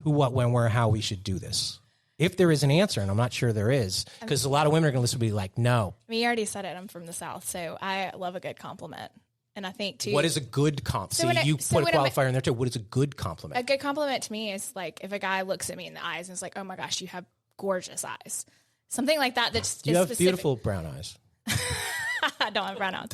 who, what, when, where, how we should do this? If there is an answer, and I'm not sure there is, because a lot of women are going to listen and be like, no. I mean, you already said it. I'm from the South, so I love a good compliment. And I think, too. What is a good compliment? You put a qualifier in there, too. What is a good compliment? A good compliment to me is like if a guy looks at me in the eyes and is like, oh, my gosh, you have gorgeous eyes. Something like that. You have specific. Beautiful brown eyes. I don't have brown eyes.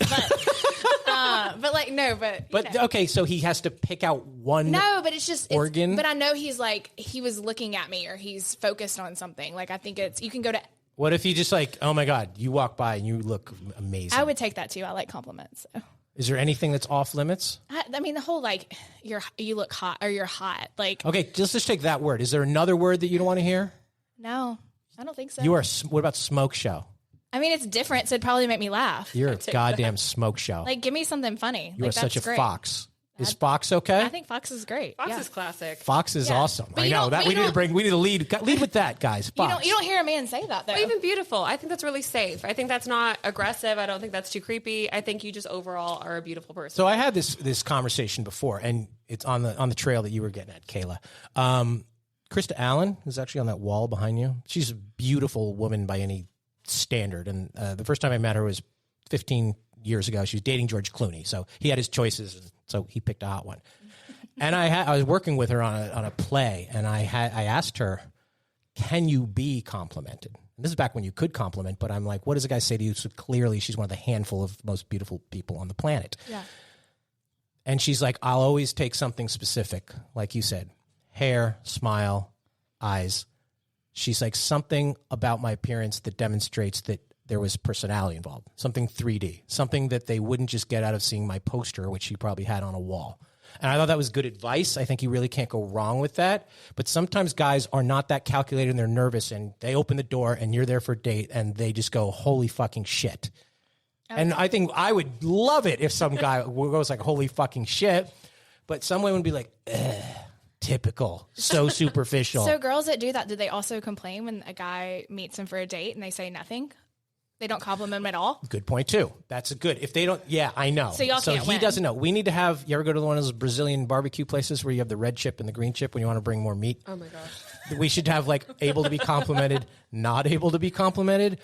But like, no, but. Okay, so he has to pick out one but it's just. Organ? But I know he's like, he was looking at me or he's focused on something. Like, I think you can go to. What if you just like, oh my God, you walk by and you look amazing? I would take that too. I like compliments. So. Is there anything that's off limits? I mean, the whole like, you look hot or you're hot. Like. Okay, let's just take that word. Is there another word that you don't want to hear? No, I don't think so. What about smoke show? I mean, it's different, so it'd probably make me laugh. You're a goddamn smoke show. Like, give me something funny. You are such a fox. Is Fox okay? I think Fox is great. Fox is classic. Fox is awesome. I know that we need to lead with that, guys. Fox. You don't hear a man say that though. Well, even beautiful. I think that's really safe. I think that's not aggressive. I don't think that's too creepy. I think you just overall are a beautiful person. So I had this conversation before, and it's on the trail that you were getting at, Kayla. Krista Allen is actually on that wall behind you. She's a beautiful woman by any standard. And the first time I met her was 15 years ago. She was dating George Clooney. So he had his choices. And so he picked a hot one. And I was working with her on a play. And I asked her, can you be complimented? And this is back when you could compliment. But I'm like, what does a guy say to you? So clearly she's one of the handful of most beautiful people on the planet. Yeah. And she's like, I'll always take something specific. Like you said, hair, smile, eyes. She's like, something about my appearance that demonstrates that there was personality involved, something 3D, something that they wouldn't just get out of seeing my poster, which she probably had on a wall. And I thought that was good advice. I think you really can't go wrong with that. But sometimes guys are not that calculated and they're nervous and they open the door and you're there for a date and they just go, holy fucking shit. Okay. And I think I would love it if some guy goes like, holy fucking shit. But some women would be like, ugh. Typical, so superficial. So girls that do that, do they also complain when a guy meets them for a date and they say nothing? They don't compliment him at all? Good point, too. That's a good. If they don't, yeah, I know. So y'all can't win. Doesn't know. We need to have, you ever go to one of those Brazilian barbecue places where you have the red chip and the green chip when you want to bring more meat? Oh, my gosh. We should have like able to be complimented, not able to be complimented.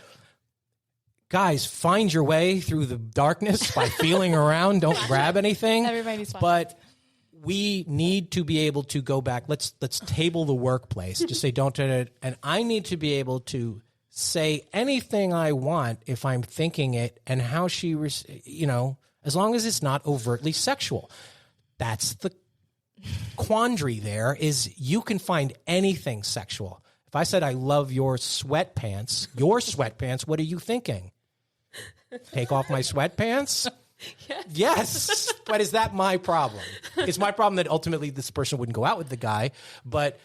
Guys, find your way through the darkness by feeling around. Don't grab anything. Everybody's fine. But we need to be able to go back. Let's table the workplace. Just say don't do it. And I need to be able to say anything I want if I'm thinking it and how she, as long as it's not overtly sexual. That's the quandary there is you can find anything sexual. If I said, I love your sweatpants, what are you thinking? Take off my sweatpants? Yes. But is that my problem? It's my problem that ultimately this person wouldn't go out with the guy, but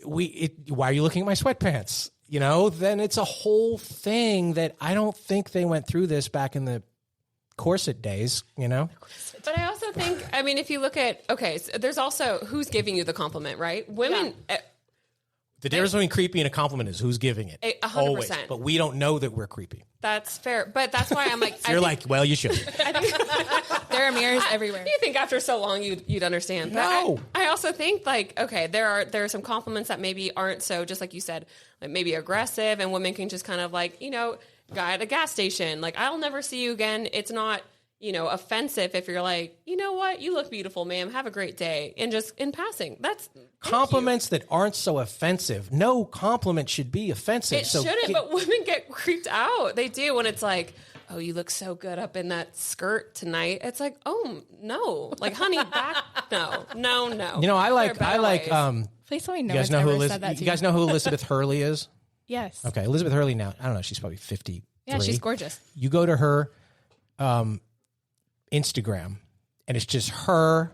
why are you looking at my sweatpants? Then it's a whole thing that I don't think they went through this back in the corset days, But I also think, if you look at, so there's also who's giving you the compliment, right? Women... Yeah. The difference between creepy and a compliment is who's giving it. 100%. Always. But we don't know that we're creepy. That's fair. But that's why I'm like... So you're like, well, you should. There are mirrors everywhere. You think after so long you'd understand. No. I also think there are some compliments that maybe aren't so, just like you said, like maybe aggressive and women can just kind of like, guy at a gas station, like, I'll never see you again. It's not... offensive if you're like, you know what, you look beautiful, ma'am. Have a great day. And just in passing, that's compliments that aren't so offensive. No compliment should be offensive. It shouldn't, but women get creeped out. They do when it's like, oh, you look so good up in that skirt tonight. It's like, oh no, like, honey, back, no. I like. Please let me know. You guys know who Elizabeth Hurley is? Yes. Okay, Elizabeth Hurley. Now I don't know. She's probably 50. Yeah, she's gorgeous. You go to her Instagram and it's just her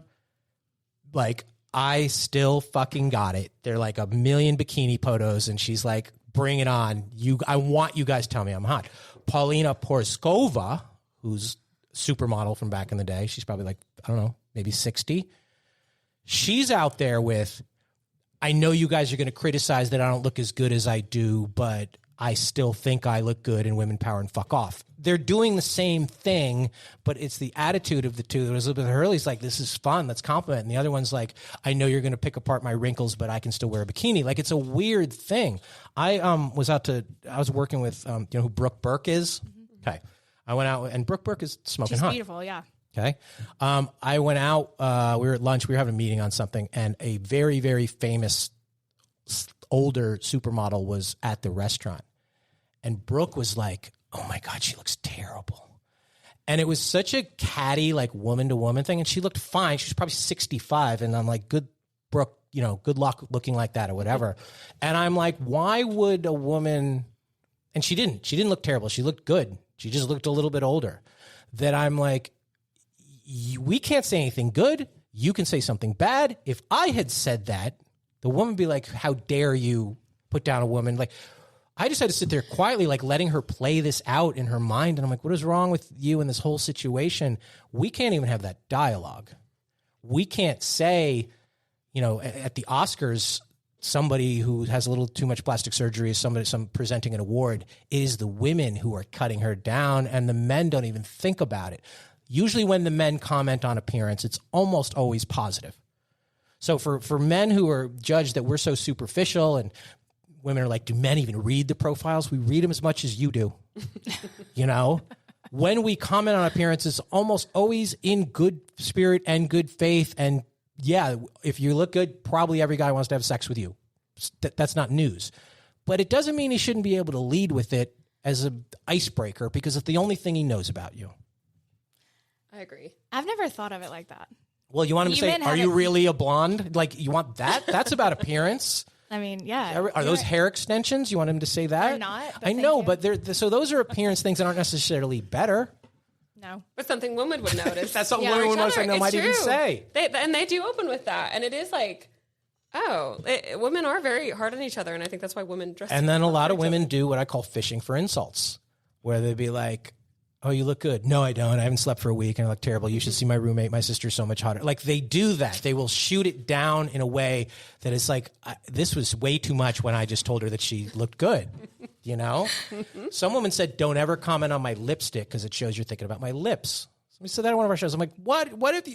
like, I still fucking got it. They're like a million bikini photos and she's like, bring it on. I want you guys to tell me I'm hot. Paulina Porskova, who's supermodel from back in the day. She's probably like, I don't know, maybe 60. She's out there with, I know you guys are going to criticize that I don't look as good as I do, but I still think I look good and women power and fuck off. They're doing the same thing, but it's the attitude of the two. Elizabeth Hurley's like, this is fun, let's compliment. And the other one's like, I know you're going to pick apart my wrinkles, but I can still wear a bikini. Like, it's a weird thing. I was working with, you know who Brooke Burke is? Mm-hmm. Okay. I went out, and Brooke Burke is smoking hot. She's beautiful, yeah. Okay. I went out, we were at lunch, we were having a meeting on something, and a very, very famous older supermodel was at the restaurant. And Brooke was like, oh my God, she looks terrible. And it was such a catty, like, woman to woman thing. And she looked fine. She was probably 65. And I'm like, good, Brooke, you know, good luck looking like that or whatever. And I'm like, why would a woman, and she didn't look terrible. She looked good. She just looked a little bit older. That I'm like, we can't say anything good. You can say something bad. If I had said that, the woman would be like, how dare you put down a woman? Like, I just had to sit there quietly, like, letting her play this out in her mind. And I'm like, what is wrong with you in this whole situation? We can't even have that dialogue. We can't say, you know, at the Oscars, somebody who has a little too much plastic surgery is some presenting an award. It is the women who are cutting her down, and the men don't even think about it. Usually when the men comment on appearance, it's almost always positive. So for men who are judged that we're so superficial, and women are like, do men even read the profiles? We read them as much as you do. You know, when we comment on appearances, almost always in good spirit and good faith. And yeah, if you look good, probably every guy wants to have sex with you. That's not news. But it doesn't mean he shouldn't be able to lead with it as an icebreaker, because it's the only thing he knows about you. I agree. I've never thought of it like that. Well, you want him to say, are you really a blonde? Like, you want that? That's about appearance. I mean, yeah. Are those hair extensions? You want him to say that? They're not. I know, but so those are appearance things that aren't necessarily better. No. But something women would notice. That's something women would notice and they might even say. They do open with that. And it is like, women are very hard on each other. And I think that's why women dress. And then a lot of women do what I call fishing for insults, where they'd be like, oh, you look good. No, I don't. I haven't slept for a week and I look terrible. You should see my roommate. My sister's so much hotter. Like, they do that. They will shoot it down in a way that is like, this was way too much when I just told her that she looked good. You know? Some woman said, don't ever comment on my lipstick because it shows you're thinking about my lips. Somebody said that on one of our shows. I'm like, what?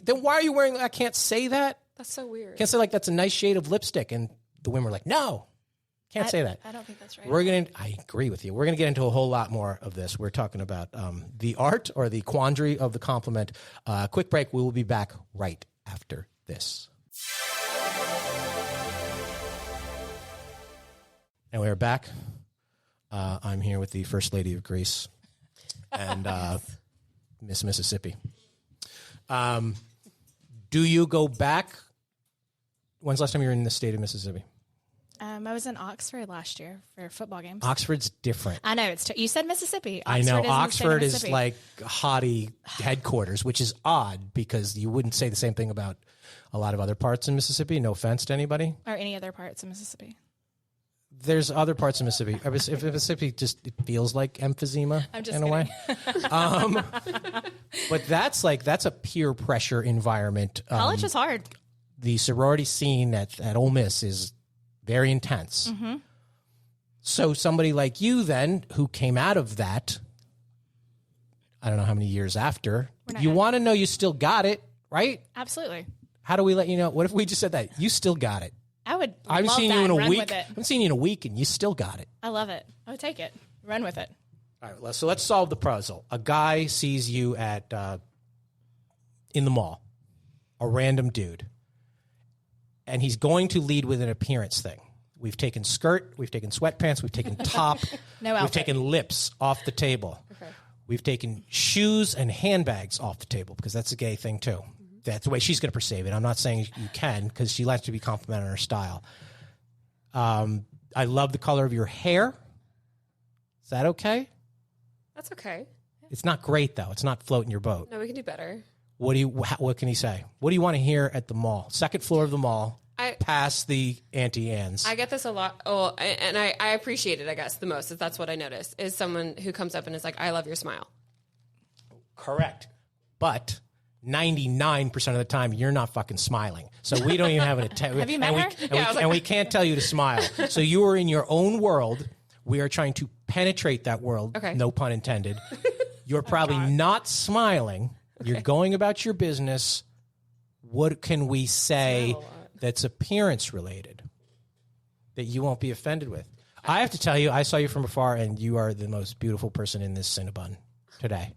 Then why are you wearing, I can't say that. That's so weird. Can't say, like, that's a nice shade of lipstick. And the women were like, no. Can't say that. I don't think that's right. I agree with you. We're going to get into a whole lot more of this. We're talking about the art or the quandary of the compliment. Quick break. We will be back right after this. And we are back. I'm here with the First Lady of Greece and Miss Mississippi. Do you go back? When's the last time you were in the state of Mississippi? I was in Oxford last year for football games. Oxford's different. I know. You said Mississippi. I know. Oxford is like haughty headquarters, which is odd because you wouldn't say the same thing about a lot of other parts in Mississippi. No offense to anybody. Or any other parts of Mississippi. There's other parts of Mississippi. If Mississippi just it feels like emphysema in a way. But that's a peer pressure environment. College is hard. The sorority scene at Ole Miss is very intense. Mm-hmm. So somebody like you then, who came out of that, I don't know how many years after, you want to know you still got it, right? Absolutely. How do we let you know? What if we just said that? You still got it. I would I haven't love seen that you in and a run week. with it. I haven't seen you in a week and you still got it. I love it. I would take it. Run with it. All right, so let's solve the puzzle. A guy sees you at in the mall, a random dude, and he's going to lead with an appearance thing. We've taken skirt, we've taken sweatpants, we've taken top, we've taken lips off the table. Okay. We've taken shoes and handbags off the table because that's a gay thing too. Mm-hmm. That's the way she's going to perceive it. I'm not saying you can because she likes to be complimented on her style. I love the color of your hair. Is that okay? That's okay. It's not great though. It's not floating your boat. No, we can do better. What can he say? What do you want to hear at the mall? Second floor of the mall. Past the Auntie Anne's. I get this a lot. Oh, and I appreciate it, I guess, the most. If that's what I notice, is someone who comes up and is like, I love your smile. Correct. But 99% of the time, you're not fucking smiling. So we don't even have an attempt. Have you met her? And we can't tell you to smile. So you are in your own world We are trying to penetrate that world. Okay. No pun intended. You're probably not smiling. You're going about your business. What can we say that's appearance related that you won't be offended with? I have to tell you, I saw you from afar, and you are the most beautiful person in this Cinnabon today.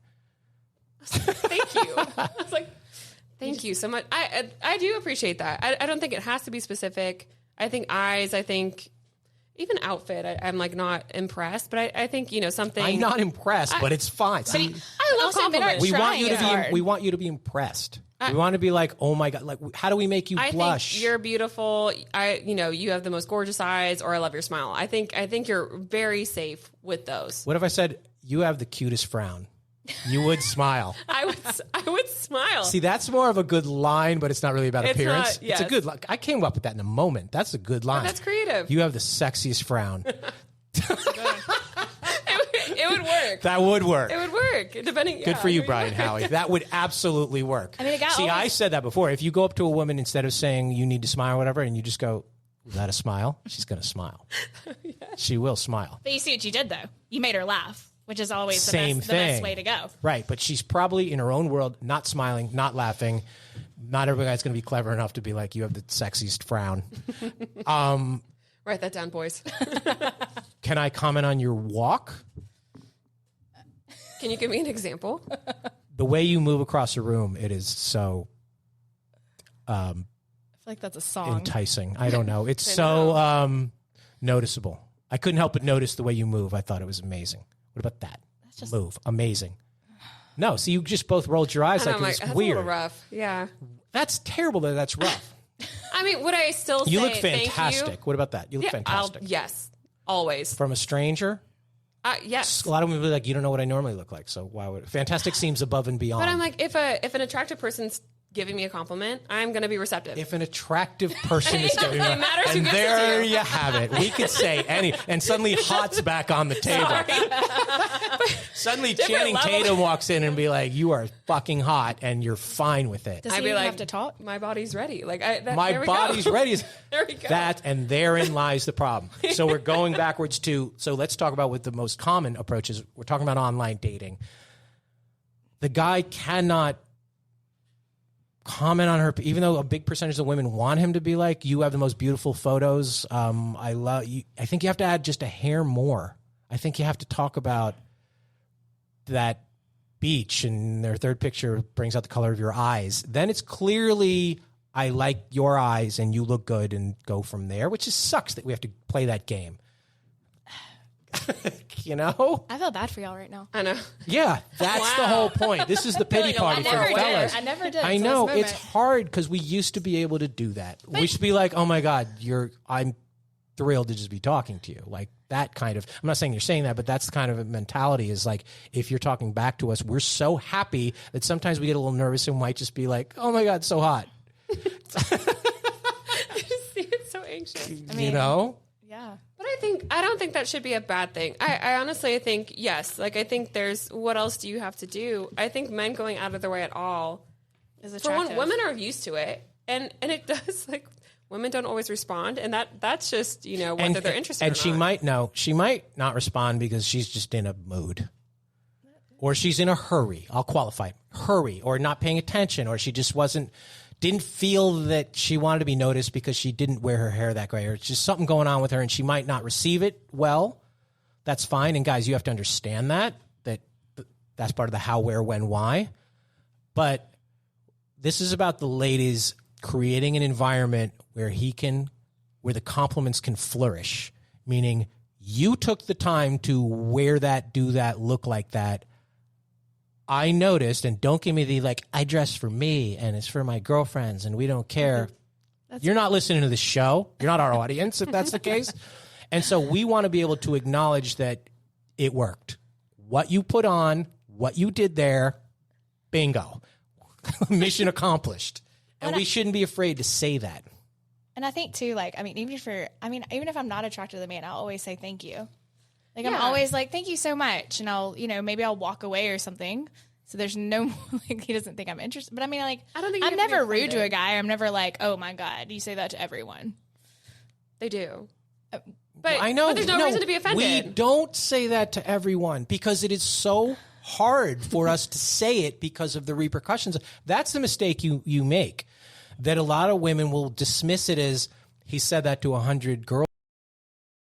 Thank you. I was like, thank you so much. I do appreciate that. I don't think it has to be specific. I think eyes, I think even outfit, I'm like not impressed, but I think, something. I'm not impressed, but it's fine. See, I love compliments. we want you to be impressed. We want to be like, oh my God, like, how do we make you blush? Think you're beautiful. You have the most gorgeous eyes, or I love your smile. I think you're very safe with those. What if I said you have the cutest frown? You would smile. I would smile. See, that's more of a good line, but it's not really about appearance. Yes. It's a good line. I came up with that in a moment. That's a good line. That's creative. You have the sexiest frown. It would work. That would work. It would work. Depending. Good for you, Brian Howie. That would absolutely work. I mean, I said that before. If you go up to a woman, instead of saying you need to smile or whatever, and you just go, is that a smile? She's going to smile. Yes. She will smile. But you see what you did, though. You made her laugh, which is always the best way to go. Right. But she's probably in her own world, not smiling, not laughing. Not every guy's going to be clever enough to be like, you have the sexiest frown. Write that down, boys. Can I comment on your walk? Can you give me an example? The way you move across a room, it is so I feel like that's a song. enticing. I don't know. It's noticeable. I couldn't help but notice the way you move. I thought it was amazing. What about that? That's just move. Amazing. No, see, you just both rolled your eyes like it was that's weird. A little rough. Yeah. That's terrible that that's rough. I mean, would I still say You look fantastic. thank you? What about that? You look fantastic. Yes, always. From a stranger? Yes. A lot of people be like, you don't know what I normally look like, so why would fantastic seems above and beyond. But I'm like, if an attractive person's giving me a compliment, I'm going to be receptive. If an attractive person is giving me, It matters who and gives it to there you. you have it. We could say any, and suddenly hot's back on the table. Suddenly Channing level. Tatum walks in and be like, you are fucking hot, and you're fine with it. Does I'd he be even like, have to talk? My body's ready. Like My body's ready. There we go. That, and therein lies the problem. So we're going backwards so let's talk about what the most common approach is. We're talking about online dating. The guy cannot comment on her, even though a big percentage of women want him to be like, you have the most beautiful photos. I love you. I think you have to add just a hair more. I think you have to talk about that beach, and their third picture brings out the color of your eyes. Then it's clearly, I like your eyes and you look good, and go from there, which just sucks that we have to play that game. You know? I feel bad for y'all right now. I know. Yeah, that's the whole point. This is the pity party for the fellas. I never did. I know it's hard because we used to be able to do that. We used to be like, "Oh my God, I'm thrilled to just be talking to you." Like that kind of. I'm not saying you're saying that, but that's the kind of a mentality. Is like if you're talking back to us, we're so happy that sometimes we get a little nervous and might just be like, "Oh my God, so hot." I just see it so anxious. You know. Yeah. But I don't think that should be a bad thing. I honestly think, yes. Like, I think there's, what else do you have to do? I think men going out of their way at all Is for attractive. one, women are used to it. And it does, like, women don't always respond. And that's just, whether they're interested or not. And she might not respond because she's just in a mood. Or she's in a hurry. I'll qualify. Hurry. Or not paying attention. Or she just didn't feel that she wanted to be noticed because she didn't wear her hair that way, or it's just something going on with her and she might not receive it well. That's fine. And guys, you have to understand that's part of the how, where, when, why. But this is about the ladies creating an environment where the compliments can flourish, meaning you took the time to wear that, do that, look like that. I noticed, and don't give me the like, I dress for me and it's for my girlfriends and we don't care. You're not listening to the show. You're not our audience if that's the case. And so we want to be able to acknowledge that it worked. What you put on, what you did there, bingo. Mission accomplished. And we shouldn't be afraid to say that. And I think too, like, even if I'm not attracted to the man, I'll always say thank you. Like, Yeah. I'm always like, thank you so much. And I'll, maybe I'll walk away or something. So there's no, like, he doesn't think I'm interested. But I mean, like, I don't think you I'm have to be never rude to offended. a guy. I'm never like, oh my God, you say that to everyone. They do. But I know. but there's no reason to be offended. We don't say that to everyone because it is so hard for us to say it because of the repercussions. That's the mistake you make, that a lot of women will dismiss it as he said that to 100 girls.